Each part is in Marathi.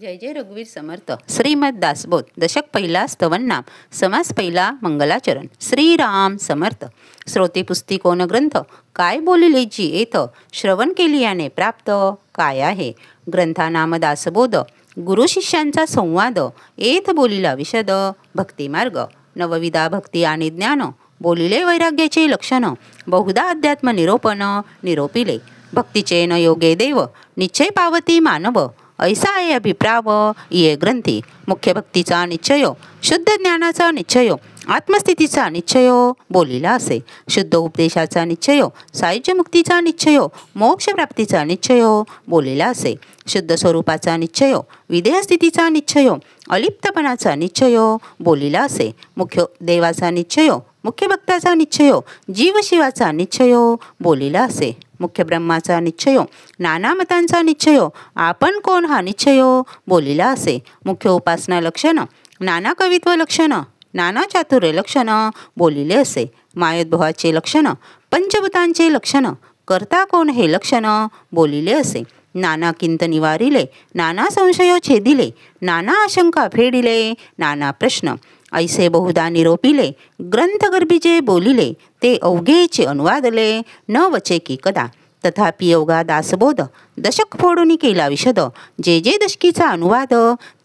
जय जय रघुवीर समर्थ. श्रीमद दासबोध. दशक पहिला स्तवन नाम. समास पहिला मंगलाचरण. श्रीराम समर्थ. श्रोते पुस्ती कोण ग्रंथ काय बोलिले जी येथ, श्रवण केली याने प्राप्त काय आहे. ग्रंथा नाम दासबोध, गुरु शिष्यांचा संवाद, येथ बोलिला विशद भक्ती मार्ग. नवविधा भक्ती आणि ज्ञान, बोलिले वैराग्याचे लक्षण, बहुधा अध्यात्म निरोपण निरोपिले. भक्तीचे न योगे देव, निश्चय पावती मानव, ऐसा आहे अभिप्राव ये ग्रंथी. मुख्य भक्तीचा निश्चय, शुद्ध ज्ञानाचा निश्चय, आत्मस्थितीचा निश्चय बोलिला असे. शुद्ध उपदेशाचा निश्चय, सायुज्य मुक्तीचा निश्चय, मोक्ष प्राप्तीचा निश्चय बोलिला असे. शुद्ध स्वरूपाचा निश्चय, विधेय स्थितीचा निश्चय, अलिप्तपणाचा निश्चय बोलिला असे. मुख्य देवाचा निश्चय, मुख्य भक्ताचा निश्चय, जीवशिवाचा निश्चय बोलिला असे. मुख्य ब्रह्माचा निश्चय, नाना मतांचा निश्चय, आपण कोण हा निश्चय बोलिला असे. मुख्य उपासना लक्षण, नाना कवित्व लक्षण, नाना चातुर्य लक्षण बोलिले असे. मायोद्भवाचे लक्षण, पंचभूतांचे लक्षण, करता कोण हे लक्षण बोलिले असे. नाना किंत निवारिले, नाना संशयो छेदिले, नाना आशंका फेडिले, नाना प्रश्न ऐसे बहुधा निरोपिले. ग्रंथगर्भी जे बोलिले, ते अवघेचे अनुवादले, न वचे की कदा. तथापि अवघा दासबोध, दशक फोडून केला विशद. जे जे दशकीचा अनुवाद,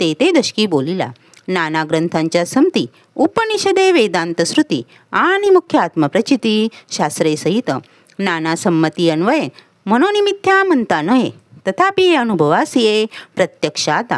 ते ते दशकी बोलिला. नाना ग्रंथांच्या समती, उपनिषदे वेदांत श्रुती, आणि मुख्य आत्मप्रचिती शास्त्रे सहित. नाना संमती अन्वये, मनोनिमित्या म्हणता नये, तथापि अनुभवासिये प्रत्यक्षात.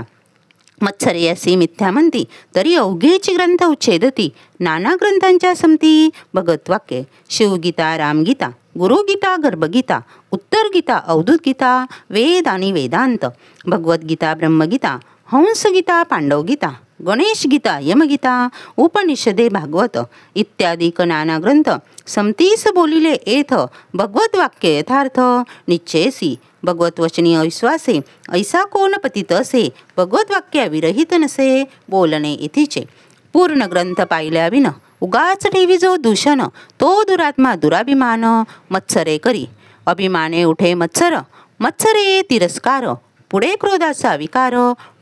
मत्सर्यासी मिथ्या म्हणती, तरी अवघेची ग्रंथ उच्छेदती. नाना ग्रंथांच्या समती भगत वाक्ये, शिवगीता, रामगीता, गुरुगीता, गर्भगीता, उत्तर गीता, अवधूत गीता, वेद आणि वेदांत, भगवद्गीता, ब्रह्मगीता, हंसगीता, पांडवगीता, गणेश गीता, यमगीता, उपनिषदे, भागवत इत्यादी नाना ग्रंथ समतीस बोलिले येथ. भगवत वाक्य यथार्थ निश्चयसी, भगवत वचनी अविश्वासे, ऐसा कोण पतित असे. भगवत वाक्या विरहित नसे, बोलणे इथीचे. पूर्ण ग्रंथ पाहिल्या विन, उगाच ठेवी जो दूषण, तो दुरात्मा दुराभिमान. मत्सरे करी अभिमाने उठे मत्सर, मत्सरे तिरस्कार, पुढे क्रोधाचा विकार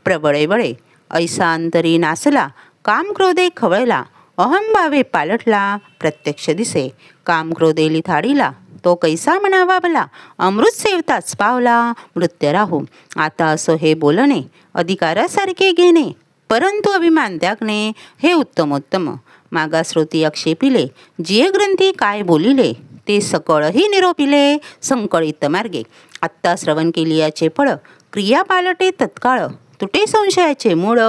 प्रबळे बळे. ऐसा अंतरी नासला, काम क्रोधे खवळला, अहंभावे पालटला प्रत्यक्ष दिसे. काम क्रोधे लिथाडीला, तो कैसा म्हणावा भला, अमृत सेवताच पावला मृत्य राहू. आता असं हे बोलणे, अधिकारासारखे घेणे, परंतु अभिमान त्यागणे हे उत्तमोत्तम. मागास्रोती आक्षेपिले, जिये ग्रंथी काय बोलिले, ते सकळही निरोपिले संकळित मार्गे. आत्ता श्रवण केली याचे फळ, क्रिया पालटे तत्काळ, तुटे संशयाचे मूळ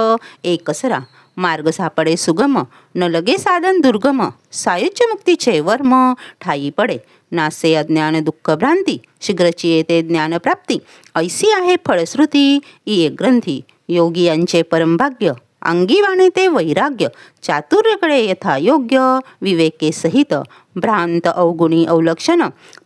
एकसरा. मार्ग सापडे सुगम, न लगे साधन दुर्गम, सायुज्य मुक्तीचे वर्म ठाई पडे. नासे अज्ञान दुःख भ्रांती, शीघ्रची येते ज्ञानप्राप्ती. ऐसी आहे फळश्रुती ई ग्रंथी. योगी यांचे परमभाग्य, अंगी वाणे ते वैराग्य, चातुर्यकडे यथा योग्य, विवेके सहित. भ्रांत अवगुणी अवलक्षण,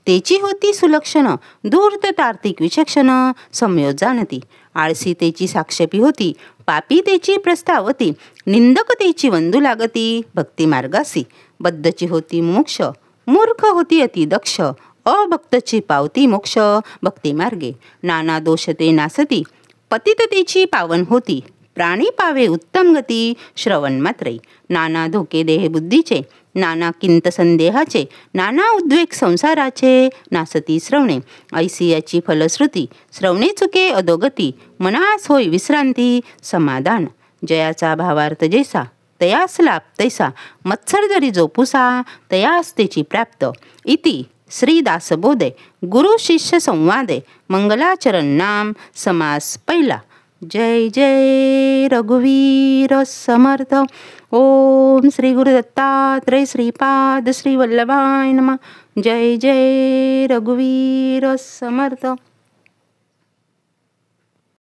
तेची होती सुलक्षण, धूर्त तार्तिक विचक्षण संयोजानती. आळसी तेची साक्षेपी होती, पापी तेची प्रस्तावती, निंदक तेची वंदू लागती भक्ती मार्गासी. बद्धची होती मोक्ष, मूर्ख होती अति दक्ष, अभक्तची पावती मोक्ष भक्ती मार्गे. नाना दोष ते नासती, पतिततेची पावन होती, प्राणी पावे उत्तम गती श्रवण मात्रे. नाना धोके देह बुद्धीचे, नाना किंत संदेहाचे, नाना उद्वेग संसाराचे नासती श्रवणे. ऐसी याची फलश्रुती, श्रवणे चुके अधोगती, मनास होय विश्रांती समाधान. जयाचा भावार्थ जैसा, तयास लाभ तैसा, मत्सर जरी जोपुसा, तयास तेची प्राप्त. इति श्री दासबोधे गुरु शिष्य संवादे मंगलाचरण नाम समास पहिला. जय जय रघुवीर समर्थ. ओम श्री गुरु दत्तात्रय श्रीपाद श्री वल्लभाय नमः. जय जय रघुवीर समर्थ.